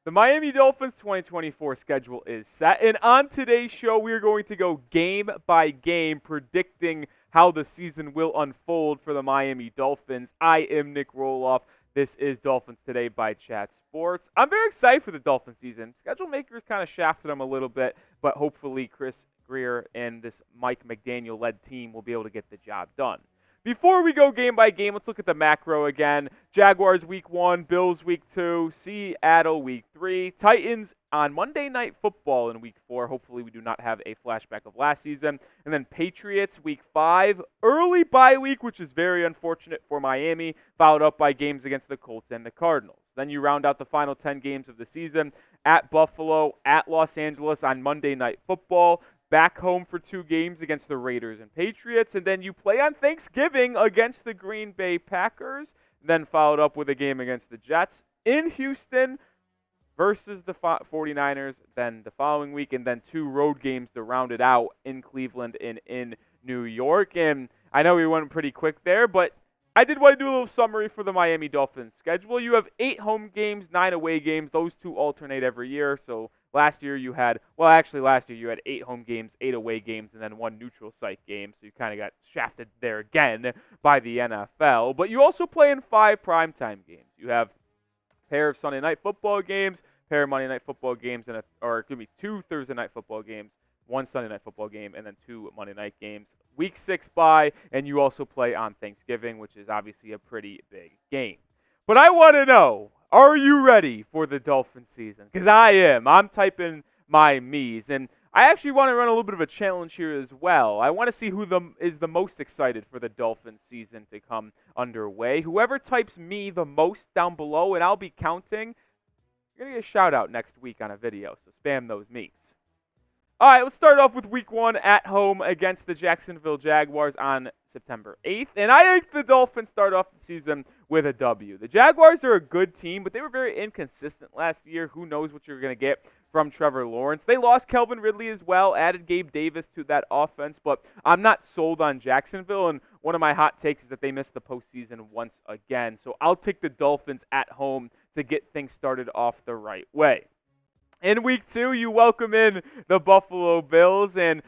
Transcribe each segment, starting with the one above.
The Miami Dolphins 2024 schedule is set, and on today's show, we are going to go game by game, predicting how the season will unfold for the Miami Dolphins. I am Nic Rohloff. This is Dolphins Today by Chat Sports. I'm very excited for the Dolphins season. Schedule makers kind of shafted them a little bit, but hopefully Chris Grier and this Mike McDaniel-led team will be able to get the job done. Before we go game by game, let's look at the macro again. Jaguars week 1, Bills week 2, Seattle week 3, Titans on Monday Night Football in week 4. Hopefully we do not have a flashback of last season. And then Patriots week 5, early bye week, which is very unfortunate for Miami, followed up by games against the Colts and the Cardinals. Then you round out the final 10 games of the season at Buffalo, at Los Angeles on Monday Night Football, back home for 2 games against the Raiders and Patriots, and then you play on Thanksgiving against the Green Bay Packers, then followed up with a game against the Jets in Houston versus the 49ers, then the following week, and then 2 road games to round it out in Cleveland and in New York. And I know we went pretty quick there, but I did want to do a little summary for the Miami Dolphins schedule. You have 8 home games, 9 away games. Those 2 alternate every year, so last year you had 8 home games, 8 away games, and then 1 neutral site game. So you kind of got shafted there again by the NFL. But you also play in 5 primetime games. You have a pair of Sunday night football games, pair of Monday night football games, and 2 Thursday night football games, 1 Sunday night football game, and then 2 Monday night games. Week 6 bye, and you also play on Thanksgiving, which is obviously a pretty big game. But I want to know, are you ready for the Dolphin season? Because I am. I'm typing my me's. And I actually want to run a little bit of a challenge here as well. I want to see who is the most excited for the Dolphin season to come underway. Whoever types me the most down below, and I'll be counting, you're going to get a shout out next week on a video. So spam those me's. All right, let's start off with week 1 at home against the Jacksonville Jaguars on September 8th. And I think the Dolphins start off the season with a W. The Jaguars are a good team, but they were very inconsistent last year. Who knows what you're going to get from Trevor Lawrence. They lost Calvin Ridley as well, added Gabe Davis to that offense, but I'm not sold on Jacksonville. And one of my hot takes is that they missed the postseason once again. So I'll take the Dolphins at home to get things started off the right way. In week 2, you welcome in the Buffalo Bills. And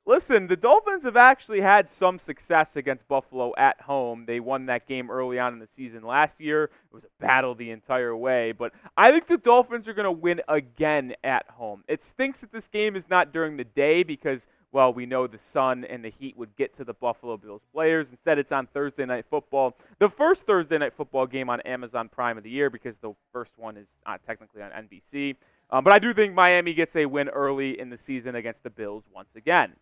listen, the Dolphins have actually had some success against Buffalo at home. They won that game early on in the season last year. It was a battle the entire way. But I think the Dolphins are going to win again at home. It stinks that this game is not during the day because, well, we know the sun and the heat would get to the Buffalo Bills players. Instead, it's on Thursday Night Football. The first Thursday Night Football game on Amazon Prime of the year because the first one is technically on NBC. But I do think Miami gets a win early in the season against the Bills once again.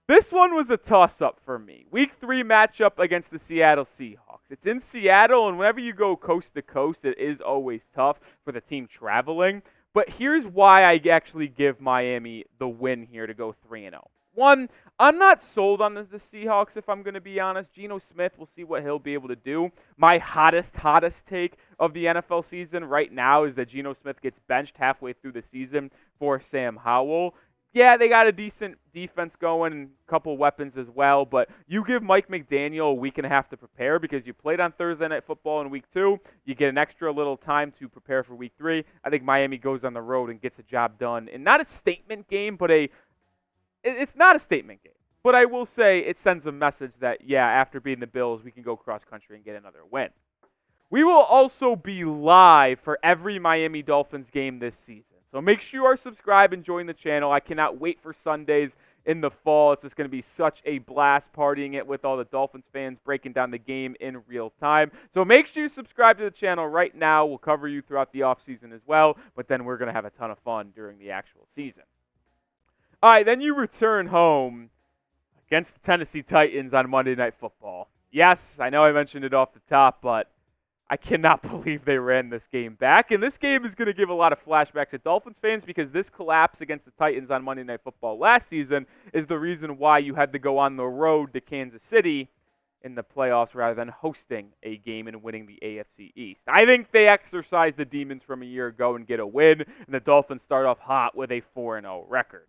This one was a toss-up for me. Week 3 matchup against the Seattle Seahawks. It's in Seattle, and whenever you go coast to coast, it is always tough for the team traveling. But here's why I actually give Miami the win here to go 3-0. One, I'm not sold on the Seahawks, if I'm going to be honest. Geno Smith, we'll see what he'll be able to do. My hottest take of the NFL season right now is that Geno Smith gets benched halfway through the season for Sam Howell. Yeah, they got a decent defense going and a couple weapons as well, but you give Mike McDaniel a week and a half to prepare because you played on Thursday Night Football in week 2. You get an extra little time to prepare for week 3. I think Miami goes on the road and gets a job done. And not a statement game, but it's not a statement game. But I will say it sends a message that, yeah, after beating the Bills, we can go cross-country and get another win. We will also be live for every Miami Dolphins game this season. So make sure you are subscribed and join the channel. I cannot wait for Sundays in the fall. It's just going to be such a blast partying it with all the Dolphins fans, breaking down the game in real time. So make sure you subscribe to the channel right now. We'll cover you throughout the offseason as well, but then we're going to have a ton of fun during the actual season. All right, then you return home against the Tennessee Titans on Monday Night Football. Yes, I know I mentioned it off the top, but I cannot believe they ran this game back. And this game is going to give a lot of flashbacks to Dolphins fans because this collapse against the Titans on Monday Night Football last season is the reason why you had to go on the road to Kansas City in the playoffs rather than hosting a game and winning the AFC East. I think they exercise the demons from a year ago and get a win, and the Dolphins start off hot with a 4-0 record.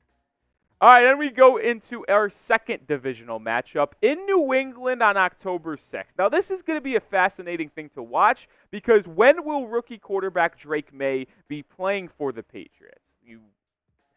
All right, then we go into our second divisional matchup in New England on October 6th. Now, this is going to be a fascinating thing to watch because when will rookie quarterback Drake May be playing for the Patriots? You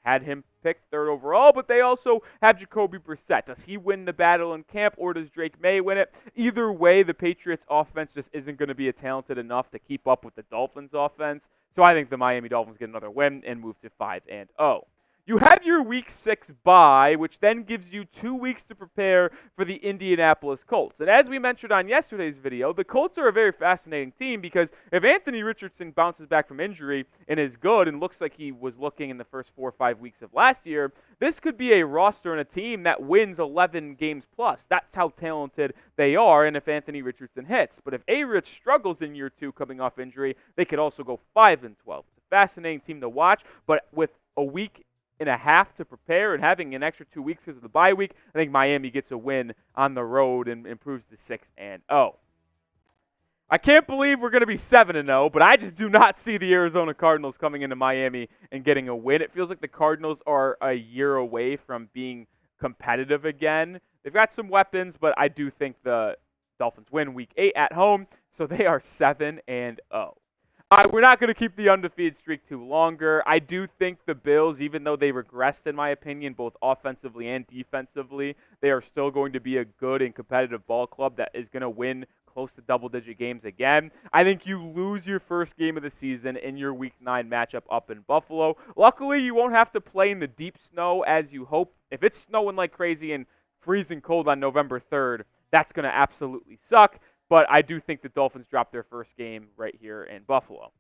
had him picked third overall, but they also have Jacoby Brissett. Does he win the battle in camp, or does Drake May win it? Either way, the Patriots' offense just isn't going to be talented enough to keep up with the Dolphins' offense. So I think the Miami Dolphins get another win and move to 5-0. You have your Week 6 bye, which then gives you 2 weeks to prepare for the Indianapolis Colts. And as we mentioned on yesterday's video, the Colts are a very fascinating team because if Anthony Richardson bounces back from injury and is good and looks like he was looking in the first 4 or 5 weeks of last year, this could be a roster and a team that wins 11 games plus. That's how talented they are, and if Anthony Richardson hits. But if A-Rich struggles in year 2 coming off injury, they could also go 5-12. It's a fascinating team to watch, but with a week and a half to prepare and having an extra 2 weeks because of the bye week, I think Miami gets a win on the road and improves to 6-0. I can't believe we're going to be 7-0, but I just do not see the Arizona Cardinals coming into Miami and getting a win. It feels like the Cardinals are a year away from being competitive again. They've got some weapons, but I do think the Dolphins win Week 8 at home, so they are 7-0. We're not going to keep the undefeated streak too longer. I do think the Bills, even though they regressed, in my opinion, both offensively and defensively, they are still going to be a good and competitive ball club that is going to win close to double-digit games again. I think you lose your first game of the season in your Week 9 matchup up in Buffalo. Luckily, you won't have to play in the deep snow as you hope. If it's snowing like crazy and freezing cold on November 3rd, that's going to absolutely suck. But I do think the Dolphins dropped their first game right here in Buffalo.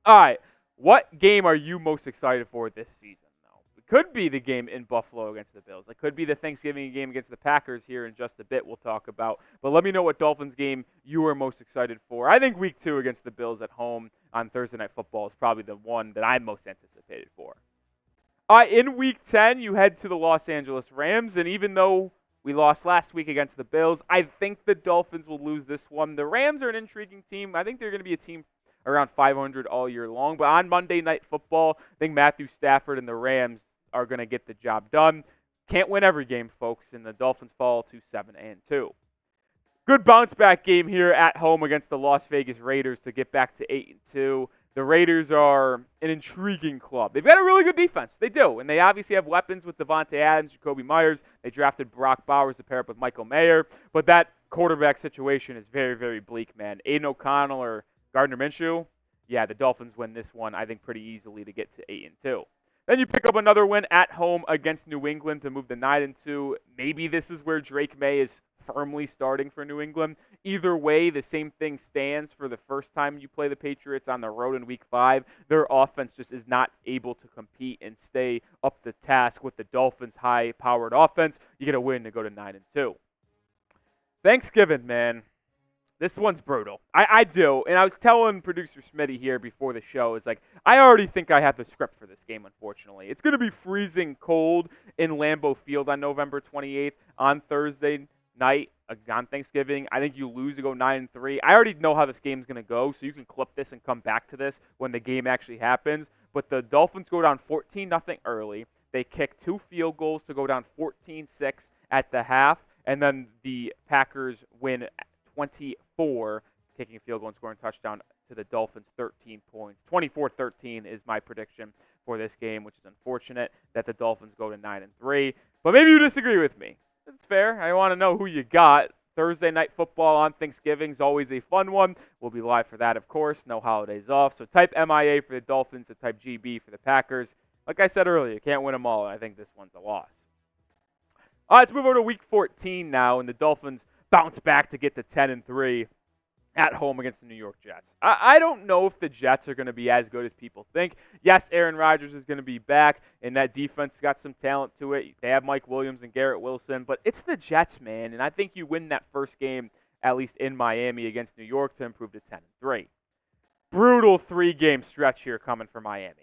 All right, what game are you most excited for this season, though? It could be the game in Buffalo against the Bills. It could be the Thanksgiving game against the Packers here in just a bit we'll talk about. But let me know what Dolphins game you are most excited for. I think Week 2 against the Bills at home on Thursday Night Football is probably the one that I'm most anticipated for. In Week 10, you head to the Los Angeles Rams, and even though we lost last week against the Bills, I think the Dolphins will lose this one. The Rams are an intriguing team. I think they're going to be a team around 500 all year long. But on Monday Night Football, I think Matthew Stafford and the Rams are going to get the job done. Can't win every game, folks, and the Dolphins fall to 7-2. Good bounce-back game here at home against the Las Vegas Raiders to get back to 8-2. The Raiders are an intriguing club. They've got a really good defense. They do. And they obviously have weapons with Devontae Adams, Jacoby Myers. They drafted Brock Bowers to pair up with Michael Mayer. But that quarterback situation is very, very bleak, man. Aiden O'Connell or Gardner Minshew, yeah, the Dolphins win this one, I think, pretty easily to get to 8-2. Then you pick up another win at home against New England to move to 9-2. Maybe this is where Drake May is firmly starting for New England. Either way, the same thing stands for the first time you play the Patriots on the road in Week 5. Their offense just is not able to compete and stay up to task with the Dolphins' high-powered offense. You get a win to go to 9-2. Thanksgiving, man. This one's brutal. I do. And I was telling producer Smitty here before the show, it's like, I already think I have the script for this game, unfortunately. It's going to be freezing cold in Lambeau Field on November 28th on Thursday night on Thanksgiving. I think you lose to go 9-3. I already know how this game's going to go, so you can clip this and come back to this when the game actually happens. But the Dolphins go down 14-0 early. They kick 2 field goals to go down 14-6 at the half. And then the Packers win 24, kicking a field goal and scoring a touchdown to the Dolphins 13 points. 24-13 is my prediction for this game, which is unfortunate that the Dolphins go to 9-3. But maybe you disagree with me. It's fair. I want to know who you got. Thursday Night Football on Thanksgiving is always a fun one. We'll be live for that, of course. No holidays off. So type MIA for the Dolphins and type GB for the Packers. Like I said earlier, you can't win them all, and I think this one's a loss. All right, let's move over to Week 14 now, and the Dolphins bounce back to get to 10-3 at home against the New York Jets. I don't know if the Jets are going to be as good as people think. Yes, Aaron Rodgers is going to be back, and that defense got some talent to it. They have Mike Williams and Garrett Wilson, but it's the Jets, man, and I think you win that first game, at least in Miami against New York, to improve to 10-3. Brutal 3-game stretch here coming for Miami.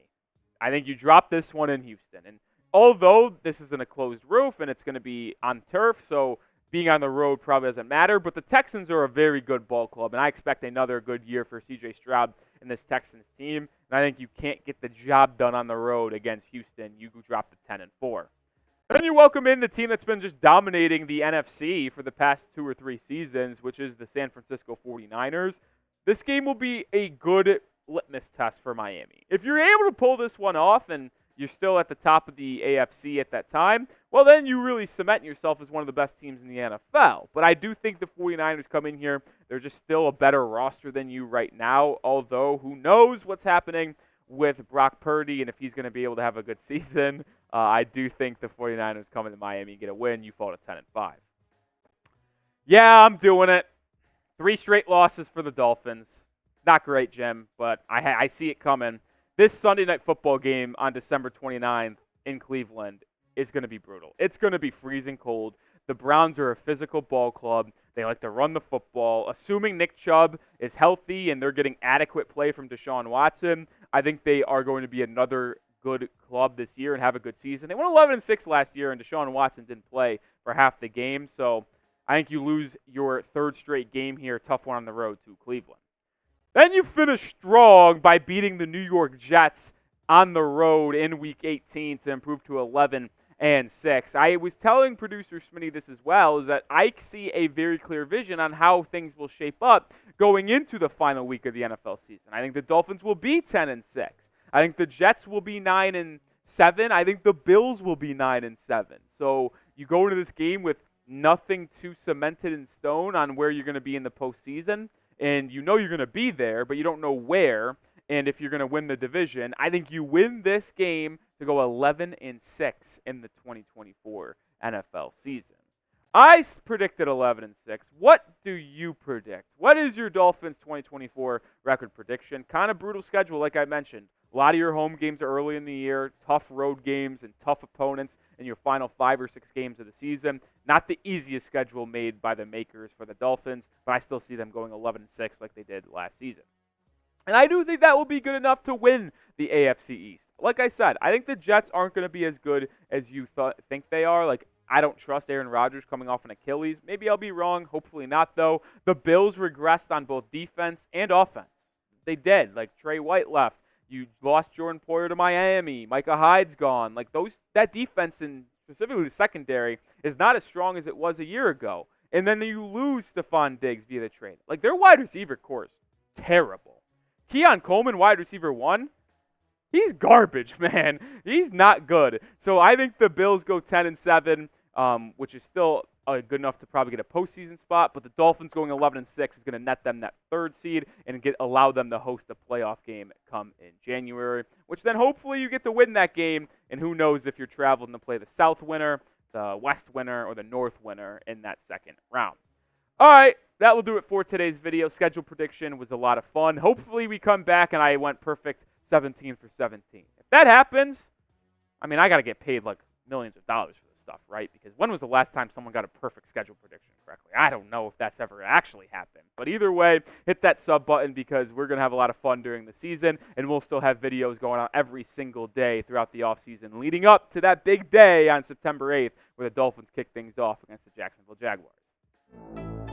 I think you drop this one in Houston, and although this isn't a closed roof and it's going to be on turf, so being on the road probably doesn't matter, but the Texans are a very good ball club, and I expect another good year for C.J. Stroud and this Texans team, and I think you can't get the job done on the road against Houston. You drop to 10-4. Then you welcome in the team that's been just dominating the NFC for the past 2 or 3 seasons, which is the San Francisco 49ers. This game will be a good litmus test for Miami. If you're able to pull this one off and you're still at the top of the AFC at that time, well, then you really cement yourself as one of the best teams in the NFL. But I do think the 49ers come in here. They're just still a better roster than you right now, although who knows what's happening with Brock Purdy and if he's going to be able to have a good season. I do think the 49ers come into Miami and get a win. You fall to 10-5. Yeah, I'm doing it. 3 straight losses for the Dolphins. It's not great, Jim, but I see it coming. This Sunday Night Football game on December 29th in Cleveland is going to be brutal. It's going to be freezing cold. The Browns are a physical ball club. They like to run the football. Assuming Nick Chubb is healthy and they're getting adequate play from Deshaun Watson, I think they are going to be another good club this year and have a good season. They went 11-6 last year, and Deshaun Watson didn't play for half the game. So I think you lose your 3rd straight game here. Tough one on the road to Cleveland. Then you finish strong by beating the New York Jets on the road in Week 18 to improve to 11-6. I was telling producer Smitty this as well, is that I see a very clear vision on how things will shape up going into the final week of the NFL season. I think the Dolphins will be 10-6. I think the Jets will be 9-7. I think the Bills will be 9-7. So you go into this game with nothing too cemented in stone on where you're going to be in the postseason. And you know you're going to be there, but you don't know where and if you're going to win the division. I think you win this game to go 11-6 in the 2024 NFL season. I predicted 11-6. What do you predict? What is your Dolphins 2024 record prediction? Kind of brutal schedule, like I mentioned. A lot of your home games are early in the year, tough road games and tough opponents in your final 5 or 6 games of the season. Not the easiest schedule made by the makers for the Dolphins, but I still see them going 11-6 like they did last season. And I do think that will be good enough to win the AFC East. Like I said, I think the Jets aren't going to be as good as you think they are. Like, I don't trust Aaron Rodgers coming off an Achilles. Maybe I'll be wrong. Hopefully not, though. The Bills regressed on both defense and offense. They did. Like, Trey White left. You lost Jordan Poyer to Miami. Micah Hyde's gone. Like, that defense, and specifically the secondary, is not as strong as it was a year ago. And then you lose Stephon Diggs via the trade. Like, their wide receiver core is terrible. Keon Coleman, wide receiver 1, he's garbage, man. He's not good. So I think the Bills go 10-7, which is still good enough to probably get a postseason spot. But the Dolphins going 11-6 is going to net them that 3rd seed and allow them to host a playoff game come in January, which then hopefully you get to win that game. And who knows if you're traveling to play the South winner, the West winner, or the North winner in that 2nd round. All right, that will do it for today's video. Schedule prediction was a lot of fun. Hopefully we come back and I went perfect 17 for 17. If that happens, I mean, I got to get paid like millions of dollars for this stuff, right? Because when was the last time someone got a perfect schedule prediction correctly? I don't know if that's ever actually happened. But either way, hit that sub button because we're going to have a lot of fun during the season, and we'll still have videos going on every single day throughout the offseason leading up to that big day on September 8th where the Dolphins kick things off against the Jacksonville Jaguars.